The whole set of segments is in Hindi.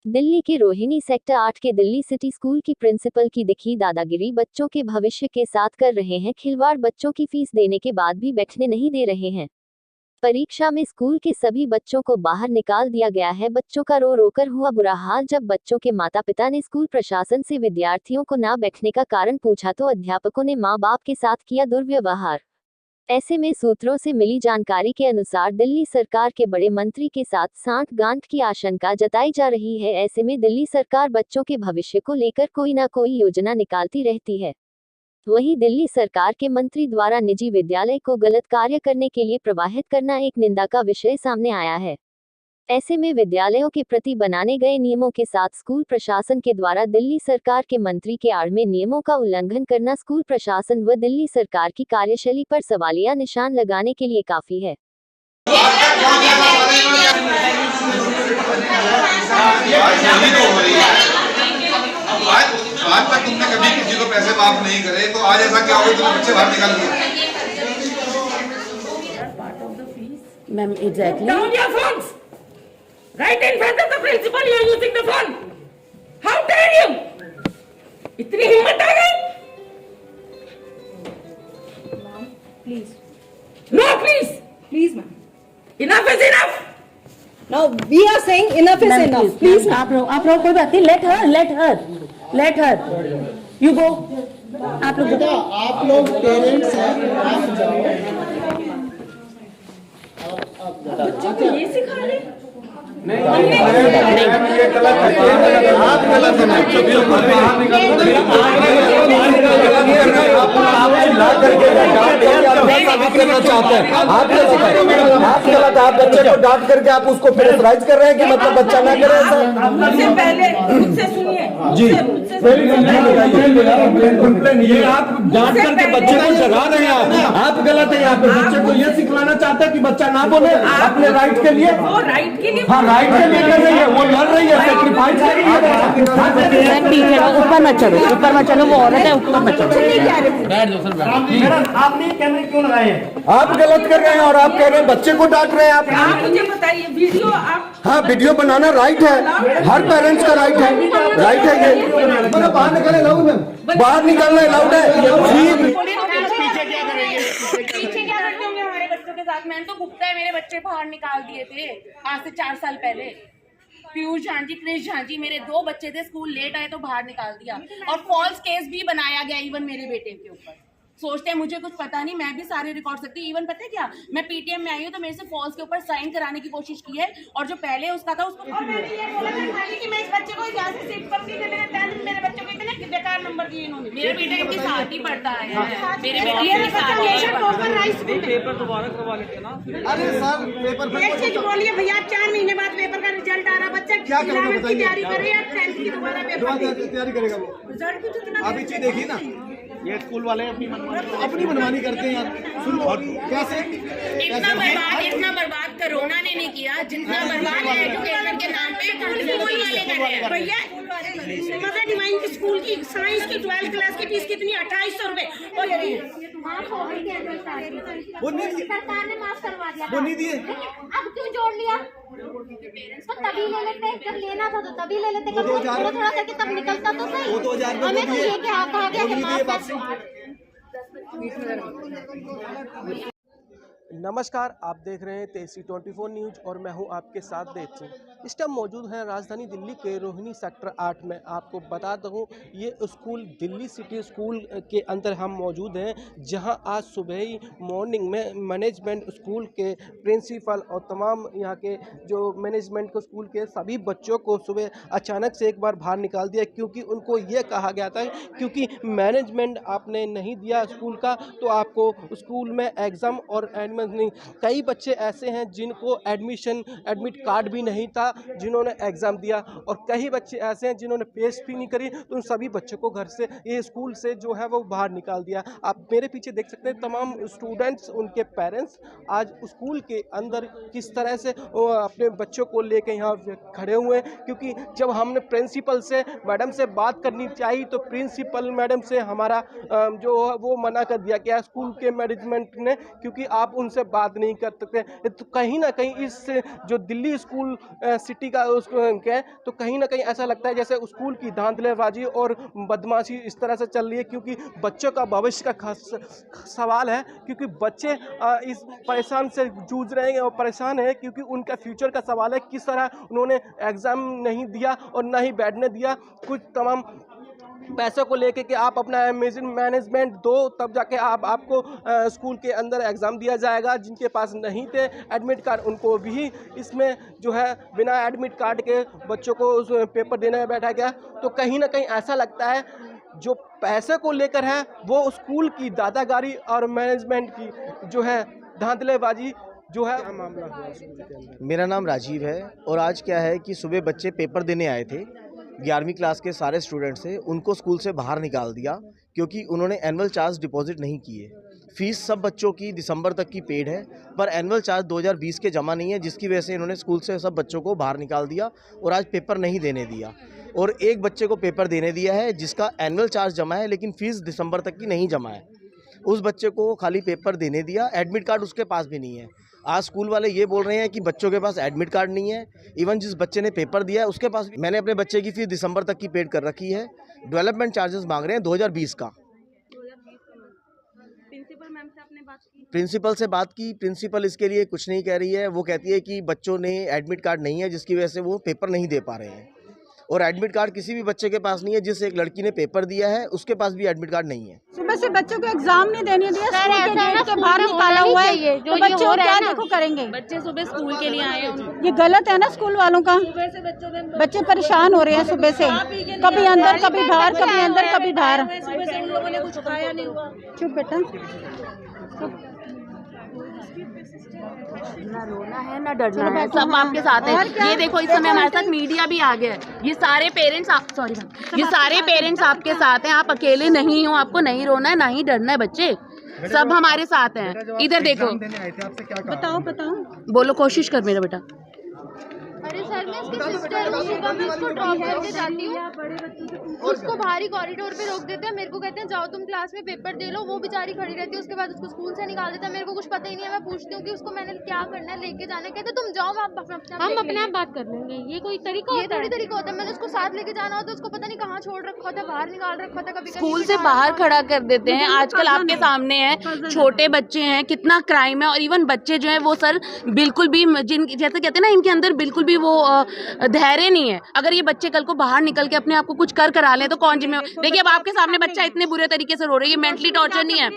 दिल्ली के रोहिणी सेक्टर 8 के दिल्ली सिटी स्कूल की प्रिंसिपल की दिखी दादागिरी। बच्चों के भविष्य के साथ कर रहे हैं खिलवाड़। बच्चों की फीस देने के बाद भी बैठने नहीं दे रहे हैं। परीक्षा में स्कूल के सभी बच्चों को बाहर निकाल दिया गया है। बच्चों का रो रोकर हुआ बुरा हाल। जब बच्चों के माता पिता ने स्कूल प्रशासन से विद्यार्थियों को ना बैठने का कारण पूछा तो अध्यापकों ने मां बाप के साथ किया दुर्व्यवहार। ऐसे में सूत्रों से मिली जानकारी के अनुसार दिल्ली सरकार के बड़े मंत्री के साथ सांठ-गांठ की आशंका जताई जा रही है। ऐसे में दिल्ली सरकार बच्चों के भविष्य को लेकर कोई ना कोई योजना निकालती रहती है। वहीं दिल्ली सरकार के मंत्री द्वारा निजी विद्यालय को गलत कार्य करने के लिए प्रवाहित करना एक निंदा का विषय सामने आया है। ऐसे में विद्यालयों के प्रति बनाने गए नियमों के साथ स्कूल प्रशासन के द्वारा दिल्ली सरकार के मंत्री के आड़ में नियमों का उल्लंघन करना स्कूल प्रशासन व दिल्ली सरकार की कार्यशैली पर सवालिया निशान लगाने के लिए काफी है। आज तक तुमने कभी किसी को पैसे माफ नहीं करे, तो आज ऐसा क्या हो गया तुमने बच्चे बाहर निकाल दिए? Ma'am, exactly. Down your phones! Right in front of the principal, you are using the phone. How dare you? इतनी हिम्मत आ गई? Ma'am, please. No, please. Please, ma'am. Enough is enough. Now we are saying enough is enough. Please, आप लोग कोई बात नहीं. Let her. You go. आप लोग पेरेंट्स हैं, आप जाओ। बच्चों को ये सिखा रहे? नहीं, ये गलत है। आप गलत हैं। बच्चों को बाहर निकाल दो। आप करके करना चाहते हैं। आप गलत। आप बच्चे को डांट करके आप उसको प्रेशराइज कर रहे हैं कि मतलब बच्चा ना करे ऐसा। मुझसे पहले मुझसे सुनिए जी, ये आप डांट करके बच्चे को जगा रहे हैं। आप गलत है। यहाँ पे बच्चे को ये सिखलाना चाहते हैं कि बच्चा ना बोले अपने राइट के लिए। वो राइट के लिए, हाँ, राइट के लिए कर रही है। वो लड़ रही है, सेक्रीफाइस कर रही है। ऊपर मत चलो, वो औरत है, ऊपर मत चलो। आपने कैमरे क्यों लगाए हैं? आप गलत कर रहे हैं और आप कह रहे हैं बच्चे को डांट रहे हैं। आप मुझे बताइए, वीडियो आप। हाँ, वीडियो बनाना राइट है, हर पेरेंट्स का राइट है ये। बाहर निकले लाउड है, बाहर निकलना अलाउड है। पीछे क्या करते होंगे हमारे बच्चों के साथ? मैंने तो गुप्ता है, मेरे बच्चे बाहर निकाल दिए थे आज से 4 साल पहले। पीयूष झांझी, क्रिश झांझी, मेरे 2 बच्चे थे, स्कूल लेट आए तो बाहर निकाल दिया और फॉल्स केस भी बनाया गया इवन मेरे बेटे के ऊपर। सोचते हैं मुझे कुछ पता नहीं, मैं भी सारे रिकॉर्ड सकती हूँ। इवन पता है क्या, मैं पीटीएम में आई हूँ तो मेरे से फॉल्स के ऊपर साइन कराने की कोशिश की है और जो पहले उसका था उसको। और मैंने ये बोला था कि मैं इस बच्चे को यहाँ से शिफ्ट करूंगी। मेरे बच्चे को इतने बेकार नंबर दिए इन्होंने। मेरा बेटा इनके साथ ही पढ़ता है, मेरे बेटे के साथ। पेपर दोबारा करवा लेते ना। अरे सर, पेपर एक चीज बोलिए भैया, 4 महीने बाद पेपर का रिजल्ट आ रहा, बच्चा क्या करेगा की तैयारी करे या 10th की दोबारा पेपर तैयारी करेगा वो? रिजल्ट कुछ इतना अभी चीज देखिए ना, ये स्कूल वाले अपनी मनमानी करते हैं यार। सुन और कैसे इतना बर्बाद कोरोना ने नहीं किया जितना बर्बाद एजुकेशन के नाम पे स्कूल वाले कर रहे हैं। भैया मदर डिवाइन की स्कूल की साइंस की 12th क्लास की फीस कितनी? 2800 रुपए। और वो नहीं दिए, सरकार ने माफ करवा दिया। वो नहीं दिए, अब क्यों जोड़ लिया? तो तभी ले लेते, जब लेना था तो तभी ले लेते। थोड़ा थोड़ा करके तब निकलता तो सही। वो 2000 हमें तो ये कहा गया कि माफ। नमस्कार, आप देख रहे हैं तेसी 24 न्यूज़ और मैं हूं आपके साथ देव सिंह। इस टाइम मौजूद हैं राजधानी दिल्ली के रोहिणी सेक्टर 8 में। आपको बता दूं, ये स्कूल दिल्ली सिटी स्कूल के अंदर हम मौजूद हैं, जहां आज सुबह ही मॉर्निंग में मैनेजमेंट स्कूल के प्रिंसिपल और तमाम यहाँ के जो मैनेजमेंट को स्कूल के सभी बच्चों को सुबह अचानक से एक बार बाहर निकाल दिया, क्योंकि उनको ये कहा गया था क्योंकि मैनेजमेंट आपने नहीं दिया स्कूल का तो आपको स्कूल में एग्ज़ाम और नहीं। कई बच्चे ऐसे हैं जिनको एडमिट कार्ड भी नहीं था, जिन्होंने एग्ज़ाम दिया, और कई बच्चे ऐसे हैं जिन्होंने पेश भी नहीं करी, तो उन सभी बच्चों को घर से, ये स्कूल से जो है वो बाहर निकाल दिया। आप मेरे पीछे देख सकते हैं तमाम स्टूडेंट्स, उनके पेरेंट्स आज स्कूल के अंदर किस तरह से अपने बच्चों को लेकर यहाँ खड़े हुए हैं, क्योंकि जब हमने प्रिंसिपल से मैडम से बात करनी चाहिए तो प्रिंसिपल मैडम से हमारा जो वो मना कर दिया गया स्कूल के मैनेजमेंट ने, क्योंकि आप उनसे बात नहीं कर सकते। तो कहीं ना कहीं इस जो दिल्ली स्कूल सिटी का उसको है, तो कहीं ना कहीं ऐसा लगता है जैसे स्कूल की धांधलेबाजी और बदमाशी इस तरह से चल रही है, क्योंकि बच्चों का भविष्य का खास सवाल है, क्योंकि बच्चे इस परेशान से जूझ रहे हैं और परेशान है, क्योंकि उनका फ्यूचर का सवाल है। किस तरह उन्होंने एग्ज़ाम नहीं दिया और ना ही बैठने दिया, कुछ तमाम पैसों को लेके कि आप अपना मैनेजमेंट दो तब जाके आपको स्कूल के अंदर एग्ज़ाम दिया जाएगा। जिनके पास नहीं थे एडमिट कार्ड, उनको भी इसमें जो है बिना एडमिट कार्ड के बच्चों को उस पेपर देने में बैठा गया। तो कहीं ना कहीं ऐसा लगता है जो पैसे को लेकर है वो स्कूल की दादागिरी और मैनेजमेंट की जो है धांधलेबाजी जो है मामला हुआ स्कूल के अंदर। मेरा नाम राजीव है और आज क्या है कि सुबह बच्चे पेपर देने आए थे, 11वीं क्लास के सारे स्टूडेंट्स थे, उनको स्कूल से बाहर निकाल दिया क्योंकि उन्होंने एनुअल चार्ज डिपॉजिट नहीं किए। फीस सब बच्चों की दिसंबर तक की पेड है, पर एनुअल चार्ज 2020 के जमा नहीं है, जिसकी वजह से इन्होंने स्कूल से सब बच्चों को बाहर निकाल दिया और आज पेपर नहीं देने दिया। और एक बच्चे को पेपर देने दिया है जिसका एनुअल चार्ज जमा है लेकिन फ़ीस दिसंबर तक की नहीं जमा है। उस बच्चे को खाली पेपर देने दिया, एडमिट कार्ड उसके पास भी नहीं है। आज स्कूल वाले ये बोल रहे हैं कि बच्चों के पास एडमिट कार्ड नहीं है, इवन जिस बच्चे ने पेपर दिया है उसके पास। मैंने अपने बच्चे की फ़ीस दिसंबर तक की पेड कर रखी है, डेवलपमेंट चार्जेस मांग रहे हैं 2020 का। प्रिंसिपल से बात की, प्रिंसिपल इसके लिए कुछ नहीं कह रही है। वो कहती है कि बच्चों ने एडमिट कार्ड नहीं है जिसकी वजह से वो पेपर नहीं दे पा रहे हैं, और एडमिट कार्ड किसी भी बच्चे के पास नहीं है। जिस एक लड़की ने पेपर दिया है उसके पास भी एडमिट कार्ड नहीं है। सुबह से बच्चों को एग्जाम नहीं देने दिया, स्कूल के गेट के बाहर निकाला हुआ है, तो बच्चे क्या देखो करेंगे। बच्चे सुबह स्कूल के लिए आए हैं, ये गलत है ना स्कूल वालों का। बच्चे परेशान हो रहे हैं सुबह से, कभी अंदर कभी बाहर, कभी अंदर कभी बाहर। सुबह से उन लोगों ने कुछ खाया नहीं हुआ। चुप बेटा, ना रोना है ना डरना है, सब आपके साथ है। ये देखो इस समय हमारे साथ मीडिया भी आ गया है, ये सारे पेरेंट्स ये सारे पेरेंट्स आपके साथ हैं। आप अकेले नहीं हो, आपको नहीं रोना है ना ही डरना है, बच्चे सब हमारे साथ हैं। इधर देखो, बताओ बोलो, कोशिश कर मेरा बेटा। अरे सर, मैं इसकी सिस्टर हूँ, सुबह मैं इसको ड्रॉप करके जाती हूँ, उसको बाहरी कॉरिडोर पे रोक देते हैं, मेरे को कहते हैं जाओ तुम क्लास में पेपर दे लो। वो बेचारी खड़ी रहती है, उसके बाद उसको स्कूल से निकाल देता है। मेरे को कुछ पता ही नहीं है। मैं पूछती हूँ कि उसको मैंने क्या करना है, लेके जाना है, कहते तुम जाओ, हम अपने आप बात कर लेंगे। ये कोई तरीका, ये थोड़ी तरीका होता है। मैंने उसको साथ लेके जाना होता है, उसको पता नहीं कहाँ छोड़ रखा था, बाहर निकाल रखा था, कभी स्कूल से बाहर खड़ा कर देते हैं। आजकल आपके सामने है, छोटे बच्चे हैं, कितना क्राइम है। और इवन बच्चे जो है वो सर बिल्कुल भी जैसे कहते हैं ना, इनके अंदर बिल्कुल भी वो धैर्य नहीं है। अगर ये बच्चे कल को बाहर निकल के अपने आप को कुछ करा लें तो कौन जिम्मेवार। देखिए अब आपके सामने बच्चा इतने बुरे तरीके से रो रही है, मेंटली टॉर्चर नहीं है,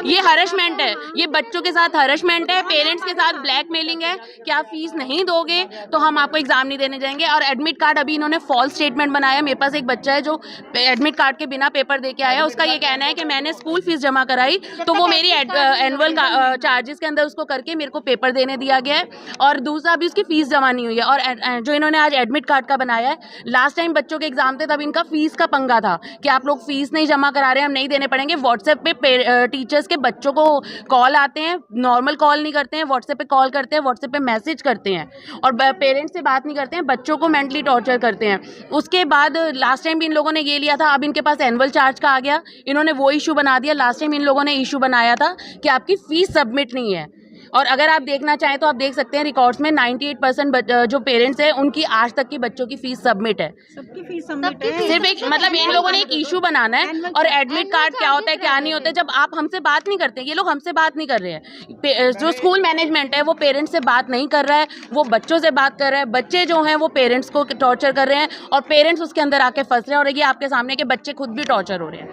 ये हरेसमेंट है। ये बच्चों के साथ हरेसमेंट है, पेरेंट्स के साथ ब्लैकमेलिंग है कि आप फीस नहीं दोगे तो हम आपको एग्जाम नहीं देने जाएंगे। और एडमिट कार्ड अभी इन्होंने फॉल्स स्टेटमेंट बनाया। मेरे पास एक बच्चा है जो एडमिट कार्ड के बिना पेपर दे के आया। उसका ये कहना है कि मैंने स्कूल फीस जमा कराई तो वो मेरी एनुअल चार्जेस के अंदर उसको करके मेरे को पेपर देने दिया गया है, और दूसरा अभी उसकी फीस जमा नहीं हुई है। और जो इन्होंने आज एडमिट कार्ड का बनाया है, लास्ट टाइम बच्चों के एग्जाम थे तब इनका फीस का पंगा था कि आप लोग फीस नहीं जमा करा रहे हैं, हम नहीं देने पड़ेंगे। व्हाट्सएप पे टीचर्स के बच्चों को कॉल आते हैं, नॉर्मल कॉल नहीं करते हैं, व्हाट्सएप पे कॉल करते हैं, व्हाट्सएप पे मैसेज करते हैं, और पेरेंट्स से बात नहीं करते हैं, बच्चों को मेंटली टॉर्चर करते हैं। उसके बाद लास्ट टाइम भी इन लोगों ने ये लिया था, अब इनके पास एनुअल चार्ज का आ गया, इन्होंने वो इशू बना दिया। लास्ट टाइम इन लोगों ने इशू बनाया था कि आपकी फीस सबमिट नहीं है। और अगर आप देखना चाहें तो आप देख सकते हैं रिकॉर्ड्स में 98% जो पेरेंट्स हैं उनकी आज तक की बच्चों की फीस सबमिट है। सबकी फीस सबमिट है। सिर्फ एक मतलब इन लोगों ने एक इशू बनाना है। और एडमिट कार्ड क्या होता है क्या नहीं होता है, जब आप हमसे बात नहीं करते, ये लोग हमसे बात नहीं कर रहे हैं। जो स्कूल मैनेजमेंट है वो पेरेंट्स से बात नहीं कर रहा है, वो बच्चों से बात कर रहा है। बच्चे जो हैं वो पेरेंट्स को टॉर्चर कर रहे हैं और पेरेंट्स उसके अंदर आके फंस रहे हैं। और ये आपके सामने के बच्चे खुद भी टॉर्चर हो रहे हैं।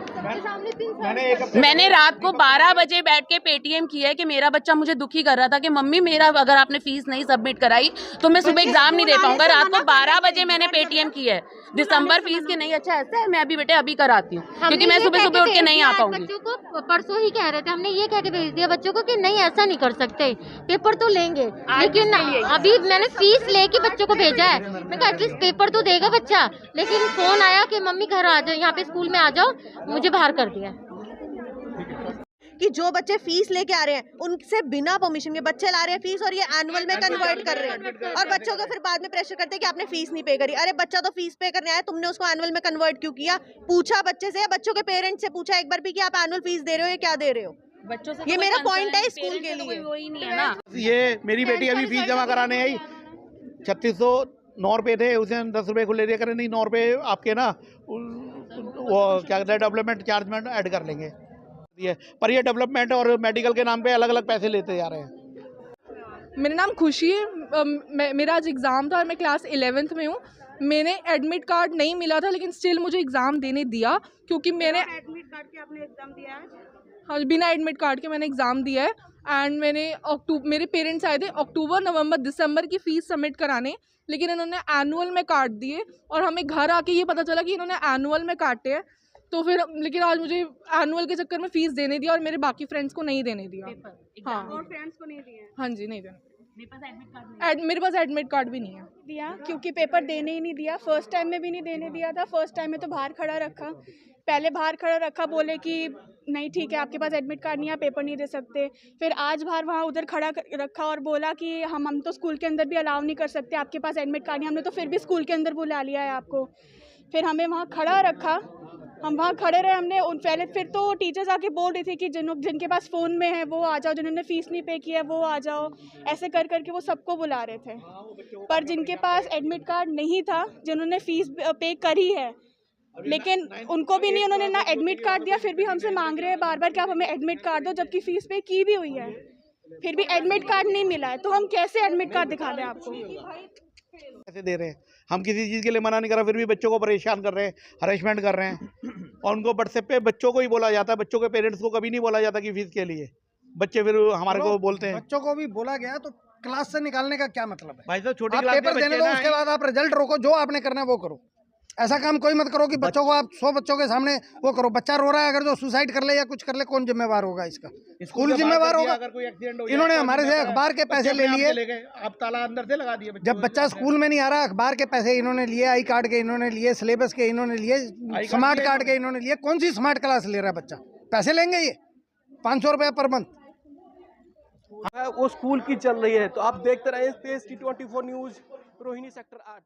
मैंने रात को 12 बजे बैठ के पेटीएम किया है कि मेरा बच्चा मुझे दुखी कर रहा था कि मम्मी मेरा अगर आपने फीस नहीं सबमिट कराई तो मैं सुबह एग्जाम नहीं दे पाऊंगा। रात को 12 बजे मैंने पेटीएम किया है दिसंबर फीस के। नहीं, अच्छा ऐसा है, मैं अभी बेटे अभी कराती हूँ क्योंकि मैं सुबह सुबह उठ के नहीं आ पाऊंगी। बच्चों को परसों ही कह रहे थे, हमने ये कह के भेज दिया बच्चों को कि नहीं ऐसा नहीं कर सकते, पेपर तो लेंगे। लेकिन अभी मैंने फीस लेके बच्चों को भेजा है। मैं कहा एटलीस्ट पेपर तो देगा बच्चा, लेकिन फोन आया कि मम्मी घर आ जाओ, यहाँ पे स्कूल में आ जाओ, मुझे बाहर कर दिया। कि जो बच्चे फीस लेके आ रहे हैं उनसे बिना परमिशन के बच्चे ला रहे हैं फीस, और ये एनुअल में कन्वर्ट कर रहे हैं, और बच्चों को फिर बाद में प्रेशर करते हैं कि आपने फीस नहीं पे करी। अरे बच्चा तो फीस पे करने आया, तुमने उसको एनुअल में कन्वर्ट क्यों किया? पूछा बच्चे से, बच्चों के पेरेंट्स से पूछा एक बार भी कि आप एनुअल फीस दे रहे हो या क्या दे रहे हो? बच्चों से ये मेरा पॉइंट है स्कूल के लिए। वही नहीं है ना। ये मेरी बेटी अभी फीस जमा कराने आई, 3609 रुपये थे, उसने 10 रुपये को ले दिया, करें नहीं 9 रुपये आपके ना वो क्या कहते हैं डेवलपमेंट चार्ज में ऐड कर लेंगे। पर ये डेवलपमेंट और मेडिकल के नाम पे अलग अलग पैसे लेते जा रहे हैं। मेरा नाम खुशी है, मेरा आज एग्ज़ाम था और मैं क्लास 11th में हूँ। मैंने एडमिट कार्ड नहीं मिला था लेकिन स्टिल मुझे एग्ज़ाम देने दिया, क्योंकि मैंने एडमिट कार्ड के आपने एग्जाम दिया है? हाँ, बिना एडमिट कार्ड के मैंने एग्ज़ाम दिया है। एंड मेरे पेरेंट्स आए थे अक्टूबर, नवंबर, दिसंबर की फ़ीस सबमिट कराने, लेकिन इन्होंने एनुअल में काट दिए और हमें घर आके ये पता चला कि इन्होंने एनुअल में काटे हैं। तो फिर लेकिन आज मुझे एनुअल के चक्कर में फ़ीस देने दिया और मेरे बाकी फ्रेंड्स को नहीं देने दिया। हाँ, और फ्रेंड्स को नहीं दिए? हाँ जी, नहीं देने। मेरे पास एडमिट कार्ड नहीं है। मेरे पास एडमिट कार्ड भी नहीं है। दिया क्योंकि पेपर देने ही नहीं दिया। फर्स्ट टाइम में भी नहीं देने दिया था। फर्स्ट टाइम में तो बाहर खड़ा रखा, पहले बाहर खड़ा रखा, बोले कि नहीं ठीक है आपके पास एडमिट कार्ड नहीं है, पेपर नहीं दे सकते। फिर आज बाहर वहाँ उधर खड़ा रखा और बोला कि हम तो स्कूल के अंदर भी अलाउ नहीं कर सकते, आपके पास एडमिट कार्ड नहीं। हमने तो फिर भी स्कूल के अंदर बुला लिया है आपको। फिर हमें वहाँ खड़ा रखा, हम वहाँ खड़े रहे। हमने उन पहले फिर तो टीचर्स आके बोल रही थी कि जिनके पास फ़ोन में है वो आ जाओ, जिन्होंने फ़ीस नहीं पे की है वो आ जाओ, ऐसे कर करके वो सबको बुला रहे थे। पर जिनके पास एडमिट कार्ड नहीं था, जिन्होंने फ़ीस पे करी है, लेकिन उनको भी नहीं, उन्होंने ना एडमिट कार्ड दिया, फिर भी हमसे मांग रहे हैं बार बार कि आप हमें एडमिट कार्ड दो, जबकि फ़ीस पे की भी हुई है। फिर भी एडमिट कार्ड नहीं मिला है, तो हम कैसे एडमिट कार्ड दिखा दें आपको? पैसे दे रहे हैं, हम किसी चीज़ के लिए मना नहीं कर रहे, फिर भी बच्चों को परेशान कर रहे हैं, हरेसमेंट कर रहे हैं। और उनको व्हाट्सएप पे बच्चों को ही बोला जाता है, बच्चों के पेरेंट्स को कभी नहीं बोला जाता कि फीस के लिए। बच्चे फिर हमारे को बोलते हैं। बच्चों को भी बोला गया तो क्लास से निकालने का क्या मतलब है? भाई साहब छोटी आप क्लास के पेपर देने बच्चे दो, ना, उसके बाद आप रिजल्ट रोको, जो आपने करना है वो करो। ऐसा काम कोई मत करो कि बच्चों को आप 100 बच्चों के सामने वो करो। बच्चा रो रहा है, अगर जो सुसाइड कर ले या कुछ कर ले, कौन जिम्मेवार होगा इसका? स्कूल जिम्मेवार होगा। अगर कोई एक्सीडेंट हो इन्होंने हमारे से अखबार के पैसे ले लिए, आप ताला अंदर से लगा दिए। जब बच्चा स्कूल में नहीं आ रहा, अखबार के पैसे इन्होंने लिए, आई कार्ड के इन्होंने लिए, सिलेबस के इन्होंने लिए, स्मार्ट कार्ड के इन्होंने लिए। कौन सी स्मार्ट क्लास ले रहा है बच्चा? पैसे लेंगे ये 500 रुपये पर मंथ। वो स्कूल की चल रही है। तो आप देखते रहे तेज T24 न्यूज़, रोहिणी सेक्टर 8।